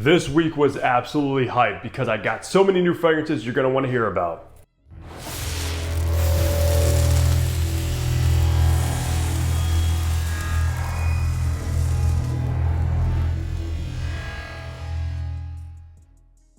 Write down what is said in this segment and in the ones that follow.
This week was absolutely hype because I got so many new fragrances you're gonna want to hear about.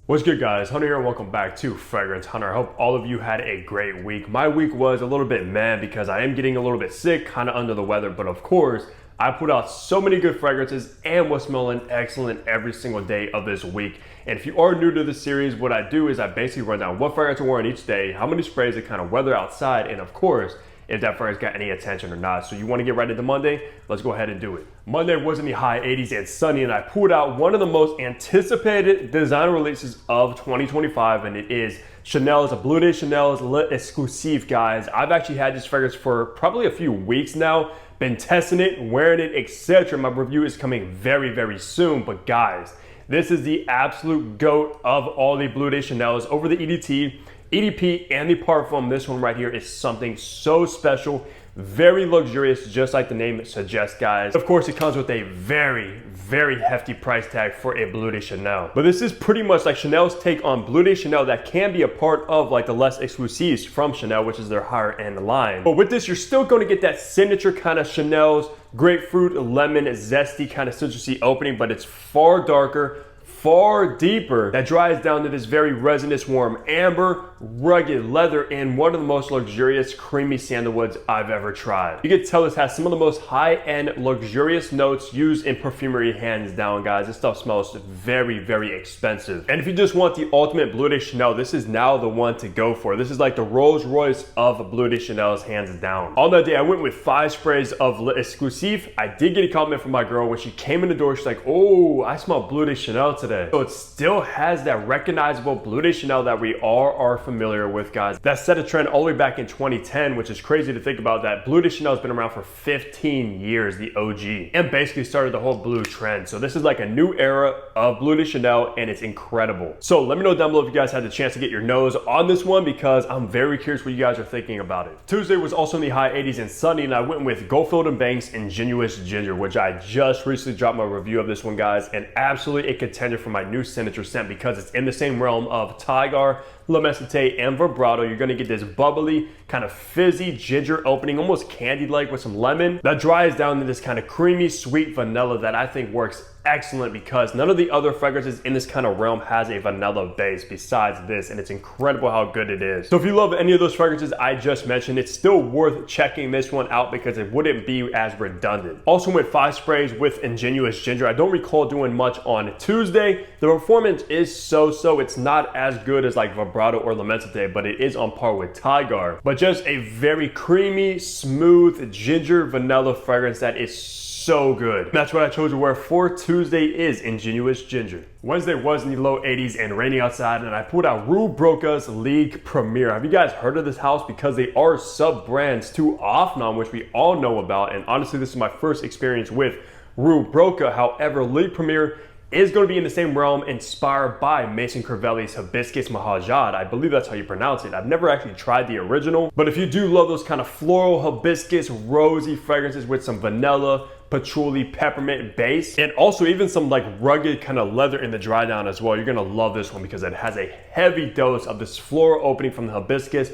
What's good, guys? Hunter here and welcome back to Fragrance Hunter. I hope all of you had a great week. My week was a little bit mad because I am getting a little bit sick, kind of under the weather, but of course, I put out so many good fragrances and was smelling excellent every single day of this week. And if you are new to this series, what I do is I basically run down what fragrance I'm wearing each day, how many sprays, the kind of weather outside, and of course, if that fragrance got any attention or not. So you want to get right into Monday? Let's go ahead and do it. Monday was in the high 80s and sunny, and I pulled out one of the most anticipated designer releases of 2025, and it is Chanel's Bleu de Chanel's L'Exclusive, guys. I've actually had this fragrance for probably a few weeks now, been testing it, wearing it, etc. My review is coming very, very soon, but guys, this is the absolute GOAT of all the Bleu de Chanel's over the EDT, EDP, and the parfum. This one right here is something so special, very luxurious, just like the name suggests, guys. Of course, it comes with a very, very hefty price tag for a Bleu de Chanel. But this is pretty much like Chanel's take on Bleu de Chanel that can be a part of like the less exclusives from Chanel, which is their higher end line. But with this, you're still going to get that signature kind of Chanel's grapefruit, lemon, zesty kind of citrusy opening, but it's far darker, far deeper, that dries down to this very resinous, warm amber, rugged leather, and one of the most luxurious, creamy sandalwoods I've ever tried. You can tell this has some of the most high-end, luxurious notes used in perfumery, hands down, guys. This stuff smells very, very expensive. And if you just want the ultimate Bleu de Chanel, this is now the one to go for. This is like the Rolls Royce of Bleu de Chanel's, hands down. On that day, I went with 5 sprays of L'Exclusive. I did get a compliment from my girl when she came in the door. She's like, "Oh, I smell Bleu de Chanel today." So it still has that recognizable Bleu de Chanel that we all are familiar with, guys. That set a trend all the way back in 2010, which is crazy to think about that. Bleu de Chanel has been around for 15 years, the OG, and basically started the whole blue trend. So this is like a new era of Bleu de Chanel, and it's incredible. So let me know down below if you guys had the chance to get your nose on this one, because I'm very curious what you guys are thinking about it. Tuesday was also in the high 80s and sunny, and I went with Goldfield & Banks Ingenuous Ginger, which I just recently dropped my review of this one, guys, and absolutely a contender for my new signature scent because it's in the same realm of Tigar, La Mesite, and Vibrato. You're gonna get this bubbly, kind of fizzy ginger opening, almost candy-like with some lemon, that dries down to this kind of creamy, sweet vanilla that I think works excellent because none of the other fragrances in this kind of realm has a vanilla base besides this, and it's incredible how good it is. So if you love any of those fragrances I just mentioned, it's still worth checking this one out because it wouldn't be as redundant. Also went 5 sprays with Ingenuous Ginger. I don't recall doing much on Tuesday. The performance is so-so. It's not as good as like Vibrato or La Mesite, but it is on par with Tigar. But just a very creamy, smooth ginger vanilla fragrance that is so good. That's what I chose to wear for Tuesday is Ingenuous Ginger. Wednesday was in the low 80s and rainy outside, and I pulled out Rue Broca's League Premier. Have you guys heard of this house? Because they are sub-brands to Offnom, which we all know about, and honestly, this is my first experience with Rue Broca. However, League Premier is going to be in the same realm, inspired by Maison Crivelli's Hibiscus Mahajad. I believe that's how you pronounce it. I've never actually tried the original, but if you do love those kind of floral, hibiscus, rosy fragrances with some vanilla, patchouli, peppermint base, and also even some like rugged kind of leather in the dry down as well, you're gonna love this one because it has a heavy dose of this floral opening from the hibiscus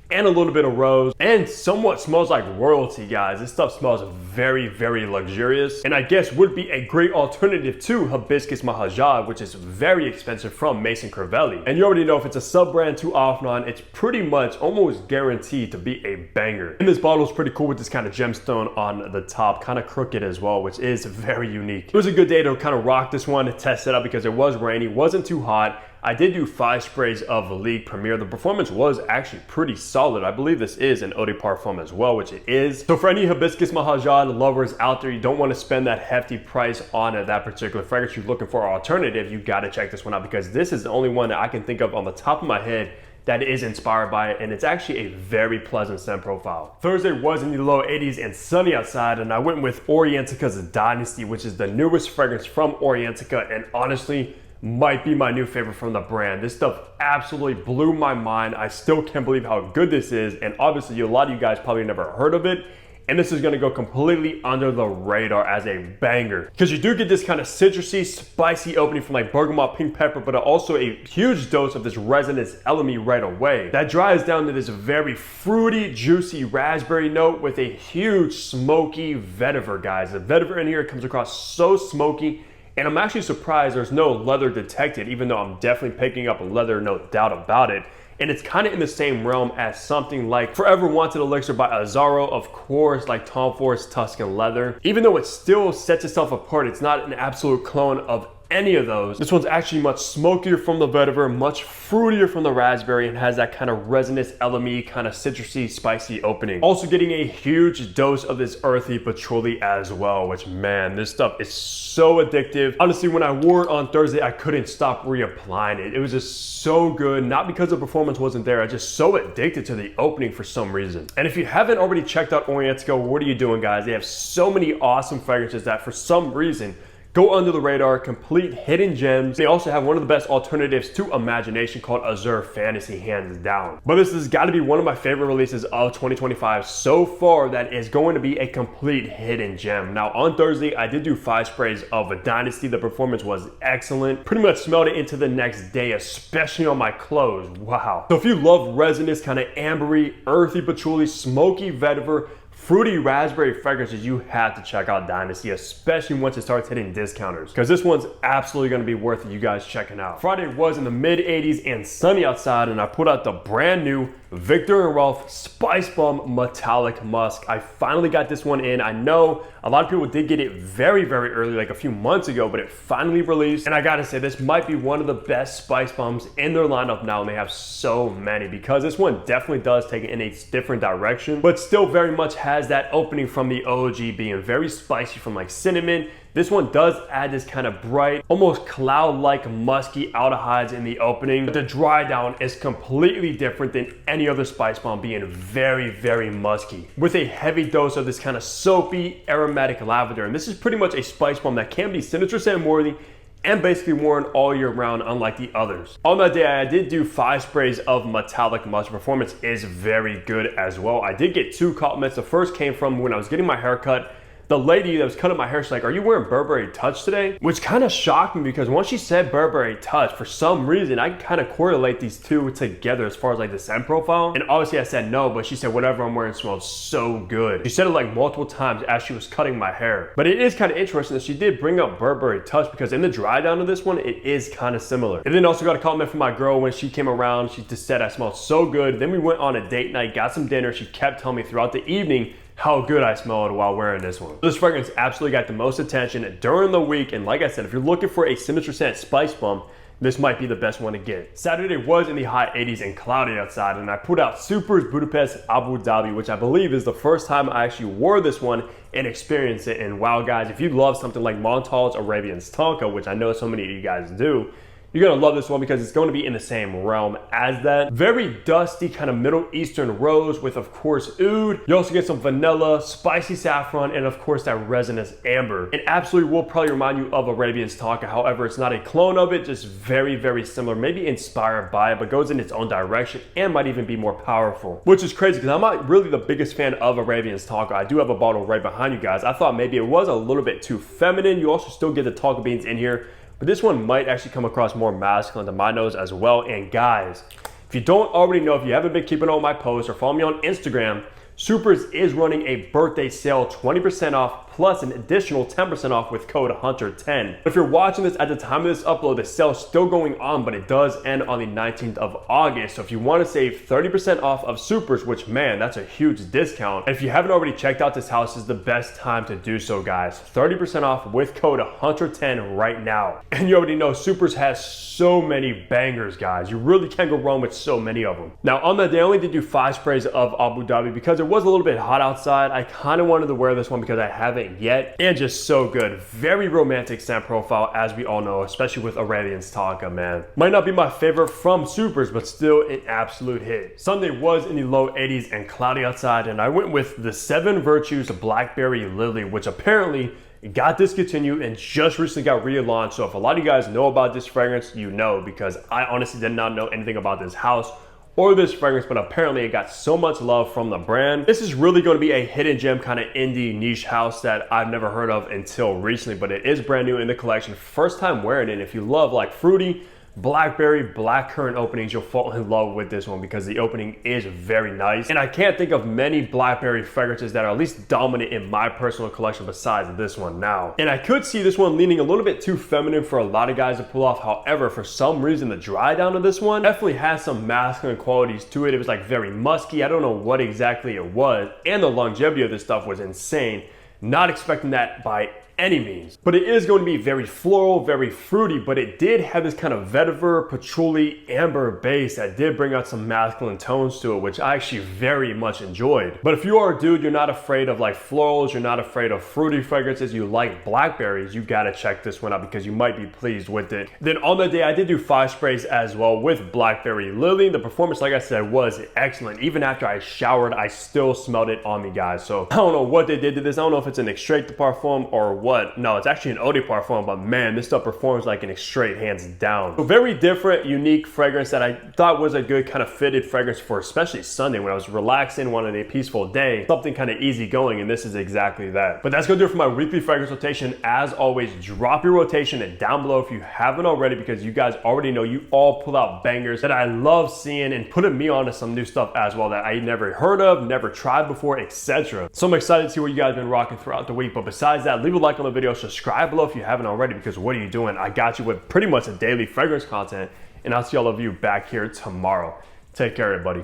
and a little bit of rose, and somewhat smells like royalty, guys. This stuff smells very, very luxurious, and I guess would be a great alternative to Hibiscus Mahajad, which is very expensive from Maison Crivelli. And you already know if it's a sub-brand to Offnon, it's pretty much almost guaranteed to be a banger. And this bottle is pretty cool with this kind of gemstone on the top, kind of crooked as well, which is very unique. It was a good day to kind of rock this one, test it out because it was rainy, wasn't too hot. I did do 5 sprays of League Premier. The performance was actually pretty solid. I believe this is an eau de parfum as well, which it is. So for any Hibiscus Mahajad lovers out there, you don't want to spend that hefty price on that particular fragrance. You're looking for an alternative, you got to check this one out because this is the only one that I can think of on the top of my head that is inspired by it, and it's actually a very pleasant scent profile. Thursday was in the low 80s and sunny outside, and I went with Orientica's Dynasty, which is the newest fragrance from Orientica, and honestly, might be my new favorite from the brand. This stuff absolutely blew my mind. I still can't believe how good this is, and obviously a lot of you guys probably never heard of it. and this is gonna go completely under the radar as a banger. Because you do get this kind of citrusy, spicy opening from like bergamot, pink pepper, but also a huge dose of this resinous elemi right away. That dries down to this very fruity, juicy raspberry note with a huge smoky vetiver, guys. The vetiver in here comes across so smoky, and I'm actually surprised there's no leather detected, even though I'm definitely picking up a leather, no doubt about it. And it's kind of in the same realm as something like Forever Wanted Elixir by Azzaro, of course, like Tom Ford's Tuscan Leather. Even though it still sets itself apart, it's not an absolute clone of any of those. This one's actually much smokier from the vetiver, much fruitier from the raspberry, and has that kind of resinous, elemi, kind of citrusy, spicy opening. Also getting a huge dose of this earthy patchouli as well, which, man, this stuff is so addictive. Honestly, when I wore it on Thursday, I couldn't stop reapplying it. It was just so good, not because the performance wasn't there, I'm just so addicted to the opening for some reason. And if you haven't already checked out Orientico, what are you doing, guys? They have so many awesome fragrances that for some reason go under the radar, complete hidden gems. They also have one of the best alternatives to imagination called Azure Fantasy, hands down. But this has got to be one of my favorite releases of 2025 so far that is going to be a complete hidden gem. Now on Thursday, I did do 5 sprays of a Dynasty. The performance was excellent. Pretty much smelled it into the next day, especially on my clothes. Wow. So if you love resinous, kind of ambery, earthy patchouli, smoky vetiver, fruity raspberry fragrances, you have to check out Dynasty, especially once it starts hitting discounters, because this one's absolutely going to be worth it, you guys checking out. Friday was in the mid 80s and sunny outside, and I put out the brand new Viktor & Rolf Spice Bomb Metallic Musk. I finally got this one in. I know a lot of people did get it very, very early, like a few months ago, but it finally released. And I gotta say, this might be one of the best spice bombs in their lineup now, and they have so many, because this one definitely does take it in a different direction, but still very much has that opening from the OG, being very spicy from like cinnamon. This one does add this kind of bright, almost cloud-like musky aldehydes in the opening. But the dry down is completely different than any other spice bomb, being very, very musky, with a heavy dose of this kind of soapy, aromatic lavender. And this is pretty much a spice bomb that can be signature scent worthy and basically worn all year round, unlike the others. On that day, I did do 5 sprays of Metallic Musk. Performance is very good as well. I did get 2 compliments. The first came from when I was getting my hair cut. The lady that was cutting my hair, she's like, "Are you wearing Burberry Touch today?" Which kind of shocked me, because once she said Burberry Touch, for some reason, I kind of correlate these two together as far as like the scent profile. And obviously I said no, but she said whatever I'm wearing smells so good. She said it like multiple times as she was cutting my hair. But it is kind of interesting that she did bring up Burberry Touch, because in the dry down of this one, it is kind of similar. And then also got a comment from my girl when she came around. She just said I smelled so good. Then we went on a date night, got some dinner. She kept telling me throughout the evening how good I smelled while wearing this one. This fragrance absolutely got the most attention during the week, and like I said, if you're looking for a signature scent spice bomb, this might be the best one to get. Saturday was in the high 80s and cloudy outside, and I put out Super's Budapest Abu Dhabi, which I believe is the first time I actually wore this one and experienced it. And wow, guys, if you love something like Montal's Arabian's Tonka, which I know so many of you guys do, you're gonna love this one, because it's going to be in the same realm as that. Very dusty, kind of Middle Eastern rose with, of course, oud. You also get some vanilla, spicy saffron, and of course that resinous amber. It absolutely will probably remind you of Arabian's Tonka. However, it's not a clone of it, just very, very similar, maybe inspired by it, but goes in its own direction and might even be more powerful. Which is crazy, because I'm not really the biggest fan of Arabian's Tonka. I do have a bottle right behind you guys. I thought maybe it was a little bit too feminine. You also still get the tonka beans in here, but this one might actually come across more masculine to my nose as well. And guys, if you don't already know, if you haven't been keeping up with my posts or follow me on Instagram, Supers is running a birthday sale, 20% off plus an additional 10% off with code HUNTER10. If you're watching this at the time of this upload, the sale's still going on, but it does end on the 19th of August. So if you want to save 30% off of Supers, which, man, that's a huge discount. And if you haven't already checked out this house, is the best time to do so, guys. 30% off with code HUNTER10 right now. And you already know Supers has so many bangers, guys. You really can't go wrong with so many of them. Now, on that day, I only did do 5 sprays of Abu Dhabi because it was a little bit hot outside. I kind of wanted to wear this one because I haven't yet, and just so good. Very romantic scent profile, as we all know, especially with Arabian's Tonka, man. Might not be my favorite from Supers, but still an absolute hit. Sunday was in the low 80s and cloudy outside, and I went with the 7 Virtues Blackberry Lily, which apparently got discontinued and just recently got relaunched. So if a lot of you guys know about this fragrance, you know, because I honestly did not know anything about this house or this fragrance, but apparently it got so much love from the brand. This is really going to be a hidden gem kind of indie niche house that I've never heard of until recently, but it is brand new in the collection. First time wearing it. And if you love like fruity, blackberry, blackcurrant openings, you'll fall in love with this one because the opening is very nice. And I can't think of many blackberry fragrances that are at least dominant in my personal collection besides this one now. And I could see this one leaning a little bit too feminine for a lot of guys to pull off. However, for some reason, the dry down of this one definitely has some masculine qualities to it. It was like very musky. I don't know what exactly it was. And the longevity of this stuff was insane. Not expecting that by any means. But it is going to be very floral, very fruity, but it did have this kind of vetiver, patchouli, amber base that did bring out some masculine tones to it, which I actually very much enjoyed. But if you are a dude, you're not afraid of like florals, you're not afraid of fruity fragrances, you like blackberries, you gotta check this one out because you might be pleased with it. Then on the day, I did do 5 sprays as well with blackberry lily. The performance, like I said, was excellent. Even after I showered, I still smelled it on me, guys. So I don't know what they did to this. I don't know if it's an extrait de parfum or what. No, it's actually an eau de parfum, but man, this stuff performs like an extrait, hands down. So very different, unique fragrance that I thought was a good kind of fitted fragrance for especially Sunday when I was relaxing, wanted a peaceful day, something kind of easygoing, and this is exactly that. But that's gonna do it for my weekly fragrance rotation. As always, drop your rotation and down below if you haven't already, because you guys already know you all pull out bangers that I love seeing and putting me onto some new stuff as well that I never heard of, never tried before, etc. So I'm excited to see what you guys have been rocking throughout the week. But besides that, leave a like on the video, subscribe below if you haven't already, because what are you doing? I got you with pretty much a daily fragrance content, and I'll see all of you back here tomorrow. Take care, everybody.